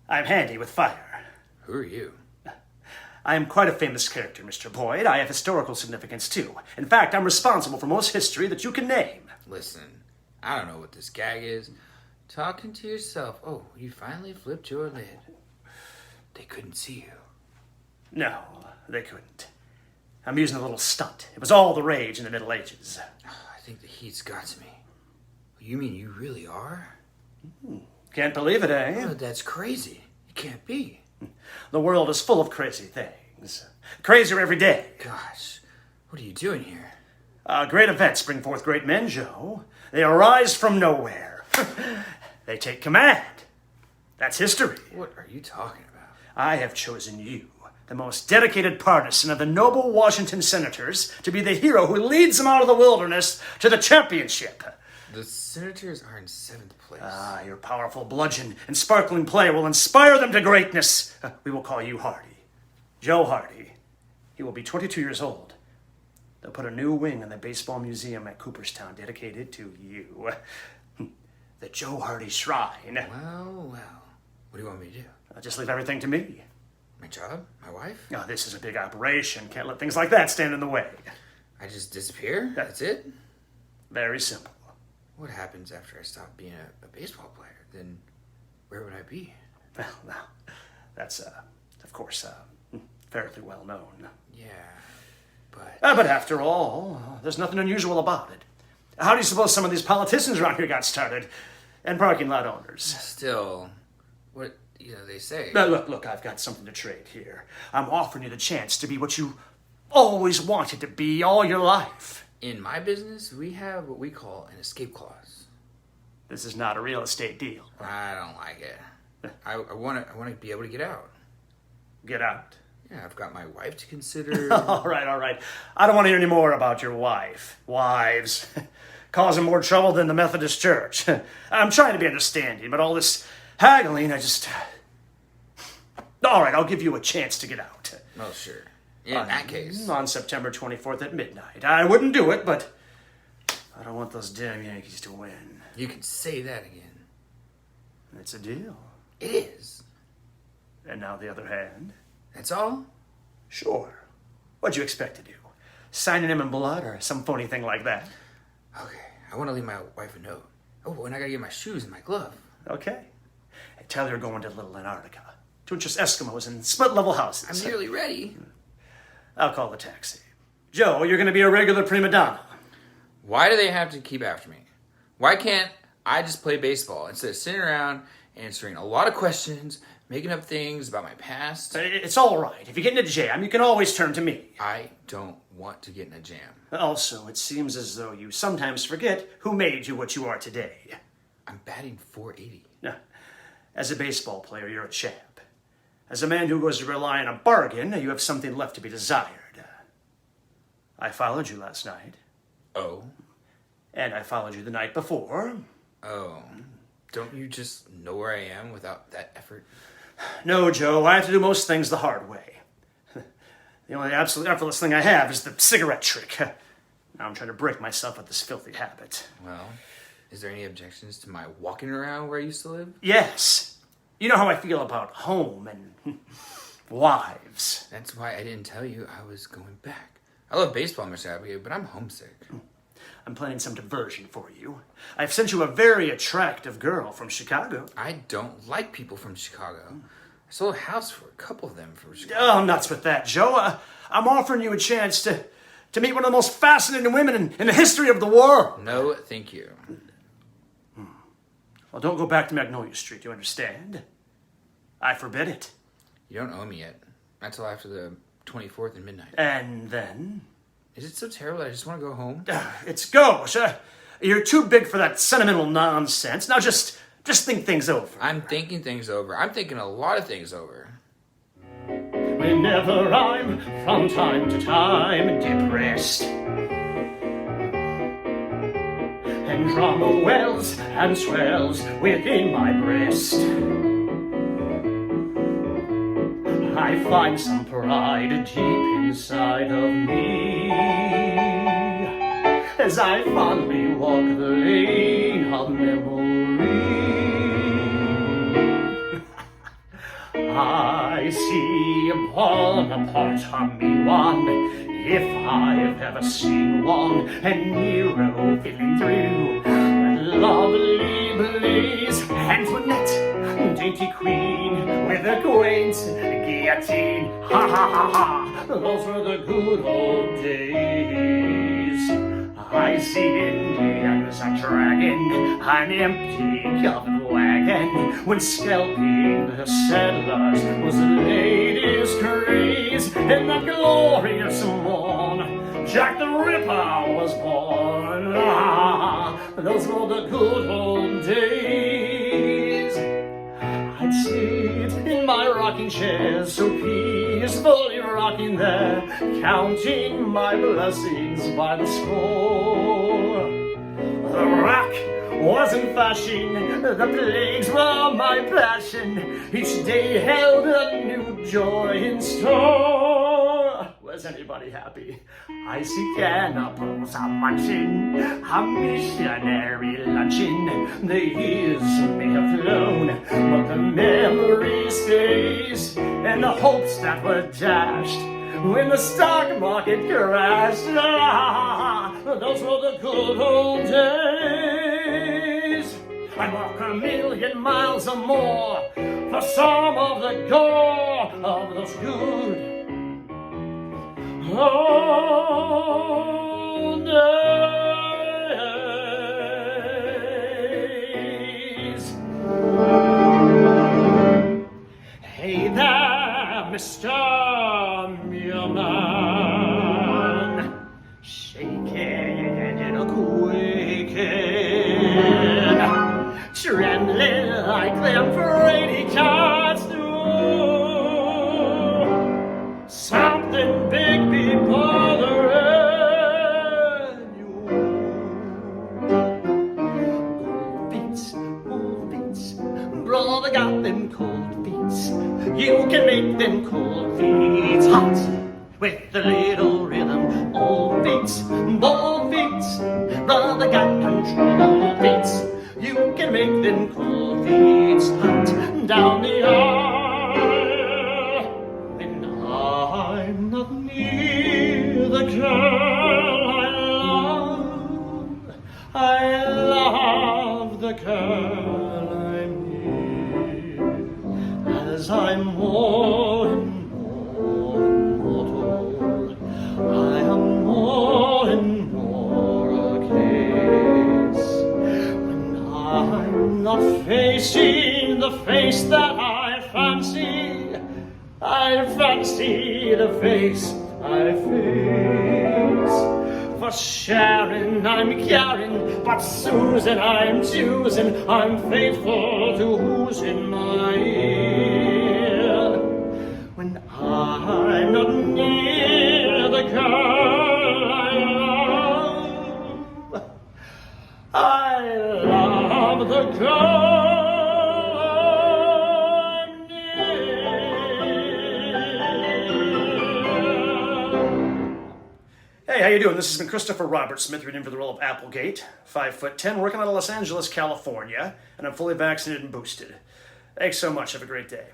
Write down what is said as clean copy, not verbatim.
I'm handy with fire. Who are you? I am quite a famous character, Mr. Boyd. I have historical significance, too. In fact, I'm responsible for most history that you can name. Listen, I don't know what this gag is. Talking to yourself. Oh, you finally flipped your lid. They couldn't see you. No, they couldn't. I'm using a little stunt. It was all the rage in the Middle Ages. I think the heat's got to me. You mean you really are? Can't believe it, eh? Oh, that's crazy. It can't be. The world is full of crazy things. Crazier every day. Gosh, what are you doing here? Great events bring forth great men, Joe. They arise from nowhere. They take command. That's history. What are you talking about? I have chosen you, the most dedicated partisan of the noble Washington senators, to be the hero who leads them out of the wilderness to the championship. The Senators are in 7th place. Your powerful bludgeon and sparkling play will inspire them to greatness. We will call you Hardy. Joe Hardy. He will be 22 years old. They'll put a new wing in the baseball museum at Cooperstown dedicated to you. The Joe Hardy Shrine. Well. What do you want me to do? Just leave everything to me. My job? My wife? Oh, this is a big operation. Can't let things like that stand in the way. I just disappear? That's it? Very simple. What happens after I stop being a baseball player? Then where would I be? Well, now, that's, of course, fairly well known. Yeah, but... But after all, there's nothing unusual about it. How do you suppose some of these politicians around here got started? And parking lot owners? Still, what, they say... Look, I've got something to trade here. I'm offering you the chance to be what you always wanted to be all your life. In my business, we have what we call an escape clause. This is not a real estate deal. I don't like it. I want to be able to get out. Get out? Yeah, I've got my wife to consider. All right. I don't want to hear any more about your wife. Wives. Causing more trouble than the Methodist Church. I'm trying to be understanding, but all this haggling, All right, I'll give you a chance to get out. Oh, sure. In that case. On September 24th at midnight. I wouldn't do it, but I don't want those damn Yankees to win. You can say that again. It's a deal. It is. And now the other hand. That's all? Sure. What'd you expect to do? Signing him in blood or some phony thing like that? Okay, I want to leave my wife a note. Oh, and I gotta get my shoes and my glove. Okay. Hey, tell her you're going to Little Antarctica to interest Eskimos in split-level houses. I'm nearly ready. I'll call the taxi. Joe, you're going to be a regular prima donna. Why do they have to keep after me? Why can't I just play baseball instead of sitting around answering a lot of questions, making up things about my past? It's all right. If you get in a jam, you can always turn to me. I don't want to get in a jam. Also, it seems as though you sometimes forget who made you what you are today. I'm batting .480. As a baseball player, you're a champ. As a man who goes to rely on a bargain, you have something left to be desired. I followed you last night. Oh? And I followed you the night before. Oh. Don't you just know where I am without that effort? No, Joe, I have to do most things the hard way. The only absolute effortless thing I have is the cigarette trick. Now I'm trying to break myself of this filthy habit. Well, is there any objections to my walking around where I used to live? Yes. You know how I feel about home and wives. That's why I didn't tell you I was going back. I love baseball, Mr. Applegate, but I'm homesick. I'm planning some diversion for you. I've sent you a very attractive girl from Chicago. I don't like people from Chicago. I sold a house for a couple of them from Chicago. Oh, nuts with that, Joe. I'm offering you a chance to meet one of the most fascinating women in the history of the world. No, thank you. Well, don't go back to Magnolia Street, you understand? I forbid it. You don't owe me yet. Not till after the 24th and midnight. And then? Is it so terrible that I just want to go home? It's gauche. You're too big for that sentimental nonsense. Now just think things over. I'm thinking things over. I'm thinking a lot of things over. Whenever I'm from time to time depressed, and drama wells and swells within my breast, I find some pride deep inside of me as I fondly walk the lane of memory. I see Bonaparte, a mean one, if I've ever seen one, and Nero feeling through that lovely blaze. Antoinette, dainty queen, with a quaint guillotine. Ha ha ha ha, those were the good old days. I see Indians are dragging an empty covered wagon, when scalping the settlers was the latest craze. In that glorious morn, Jack the Ripper was born. Ah, those were the good old days. I'd sit in my rocking chair, so peacefully rocking there, counting my blessings by the score. The rock was in fashion, the plagues were my passion, each day held a new joy in store. Was anybody happy? I see cannibals are munching, a missionary luncheon. The years may have flown, but the memory stays, and the hopes that were dashed when the stock market crashed. Ah, those were the good old days. I'd walk 1,000,000 miles or more for some of the gore of those good old days. Hey there, Mr. Muirman, shaking and quaking, trembling like them Brady cards do. Something big be bothering you. Cold feet, brother got them cold feet. You can make them cold feet hot with a little rhythm. Old feet, bold feet, brother got control feet. You can make them cold feet hot down the aisle. When I'm not near the girl I love the girl I'm near, as I'm more and more immortal, I am more and more a case. When I'm not facing the face that I fancy the face I face. For Sharon I'm caring, but Susan I'm choosing. I'm faithful to who's in my ear. When I'm not near the girl I love the girl I'm near. Hey, how you doing? This has been Christopher Robert Smith, reading for the role of Applegate, 5'10", working out of Los Angeles, California, and I'm fully vaccinated and boosted. Thanks so much. Have a great day.